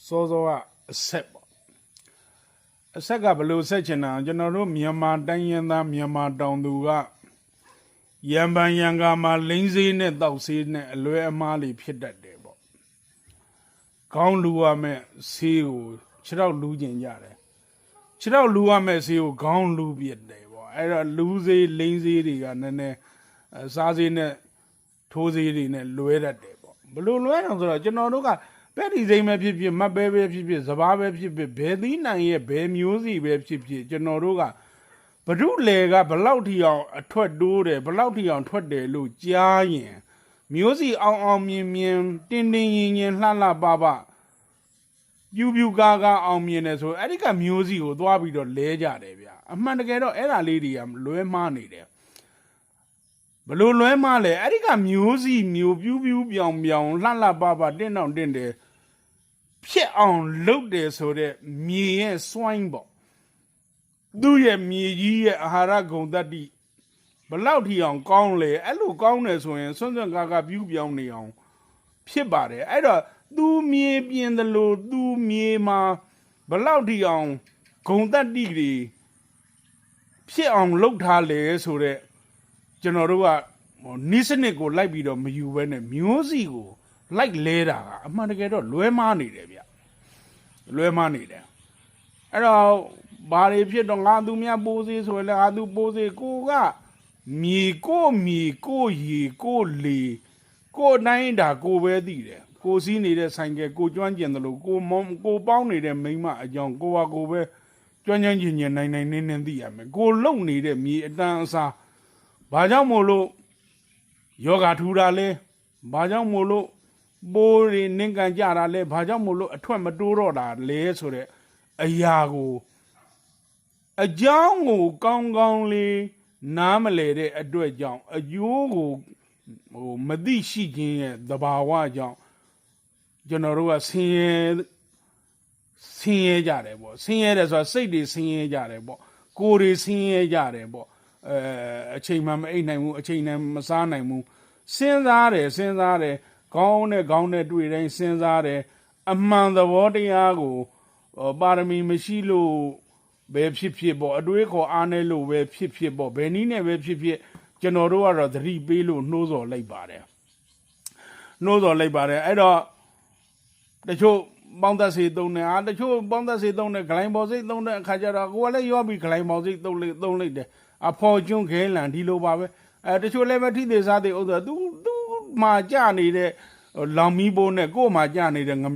စောစောကအဆက်ပေါ့အဆက်ကဘယ်လိုဆက်ချင်တာကျွန်တော်တို့မြန်မာတိုင်းရင်းသားမြန်မာတောင်သူကရံပန်ရံကာမှာလိမ့်စေးနဲ့တောက်စေးနဲ့အလွဲအမှားလေးဖြစ်တတ်တယ်ပေါ့ခေါင်းလူရမယ်ဆေးကိုခြေထောက်လူကျင်ကြတယ်ခြေထောက်လူရမယ်ဆေးကိုခေါင်းလူပြစ်တယ်ပေါ့အဲ့တော့လူစေးလိမ့်စေးတွေကနည်းနည်းစားစေးနဲ့ထိုးစေးတွေနဲ့လွဲတတ်တယ်ပေါ့ဘယ်လိုလွဲတော့ဆိုတော့ကျွန်တော်တို့ကပဲဒီစိမ့်ပဲဖြစ်ဖြစ်မတ်ပဲဖြစ်ဖြစ်စဘာပဲဖြစ်ဖြစ်ဘယ်သီးနိုင်ရဲ့ဘယ်မျိုးစီပဲဖြစ်ဖြစ်ကျွန်တော်တို့ကဘဒုလေကဘလောက်ထီအောင်အထွက်တိုးတယ်ဘလောက်ထီအောင်ထွက်တယ်လို့ကြားရင်မျိုးစီအောင်အောင်မြင်မြင်တင်းတင်းရင်ရင်လှလှပပပြူပြူကာကာအောင်မြင်တယ်ဆိုအဲ့ဒီကမျိုးစီကိုသွားပြီးတော့လဲကြတယ်ဗျအမှန်တကယ်တော့အဲ့ဒါလေးတွေကလွဲမှားနေတယ်ဘလို့လွဲမှားလဲအဲ့ဒီကမျိုးစီမျိုးပြူပြူပြောင်ပြောင်လှလှပပတင်းတောင်တင်းတယ်ဖြစ်အောင်လုပ်တယ်ဆိုတဲ့မြေရဲ့စွိုင်းပေါ့သူ့ရဲ့မြေကြီးရဲ့အာဟာရဂုဏ်သတ္တိဘလောက်ထီအောင်ကောင်းလဲအဲ့လိုကောင်းတယ်ဆိုရင်စွန့်စွန့်ကားကားပြူပြောင်းနေအောင်ဖြစ်ပါတယ်အဲ့တော့သူမြေပြင်တယ်လို့သူမြေမှာဘလောက်ထီအောင်ဂုဏ်သတ္တိတွေဖြစ်အောင်လုပ်ထားလဲဆိုတဲ့ကျွန်တော်တို့ကနိစနစ်ကိုလိုက်ပြီးတော့မယူဘဲနဲ့မျိုးစီကိုလိုက်လဲတာကအမှန်တကယ်တော့လွဲမှားနေတယ်ဗျလွဲမှားနေတယ်အဲ့တော့ဘာတွေဖြစ်တော့ငါသူများပိုးစေးဆိုရင်လည်းငါသူပိုးစေးကိုကမြေကိုရီကိုလေကိုတိုင်းတာကိုပဲသိတယ်ကိုစီးနေတဲ့ဆိုင်ကကိုကျွမ်းကျင်တယ်လို့ကိုပေါင်းနေတဲ့မိန်းမအကြောင်းကိုဟာကိုပဲကျွမ်းကျင်နိုင်နေသိရမယ်ကိုလုံနေတဲ့မြေအတန်းအစားဘာကြောင့်မို့လို့ယောဂထူတာလဲဘာကြောင့်မို့လို့ပိုးတွေနင်းကန်ကြတာလဲဘာကြောင့်မို့လို့အထွက်မတိုးတော့တာလဲဆိုတဲ့အရာကိုအကြောင်းကိုကောင်းကောင်းလေးနားမလဲတဲ့အတွက်ကြောင့်အကျိုးကိုမသိရှိခြင်းရဲ့သဘာဝကြောင့်ကျွန်တော်တို့ကဆင်းရဲကြတယ်ပေါ့ဆင်းရဲတယ်ဆိုတာစိတ်တွေဆင်းရဲကြတယ်ပေါ့ကိုယ်တွေဆင်းရဲကြတယ်ပေါ့အချိန်မှမအိပ်နိုင်ဘူးအချိန်နဲ့မစားနိုင်ဘူးစဉ်းစားတယ်ခေါင်းနဲ့တွေ့တိုင်းစဉ်းစားတယ်အမှန်သဘောတရားကိုပါရမီမရှိလို့ပဲဖြစ်ပေါ့အတွေးခေါ်အားနေလို့ပဲဖြစ်ပေါ့ဘယ်နည်းနဲ့ပဲဖြစ်ကျွန်တော်တို့ကတော့သတိပေးလို့နှိုးဆော်လိုက်ပါတယ်အဲ့တော့တချို့ပေါင်းသက်စေသုံးတယ်တချို့ပေါင်းသက်စေသုံးတယ်ဂလိုင်းပေါ်စိတ်သုံးတဲ့အခါကျတော့ကိုကလည်းရောပြီးဂလိုင်းပေါ်စိတ်သုံးလိုက်တယ်အဖော်ကျွန်းခဲလန်ဒီလိုပါပဲတချို့လည်းပဲထိသေးစားသေးဥစ္စာသူမှကြနေတဲ့လောင်မီးဘိုးနဲ့ကို့မှကြနေတဲ့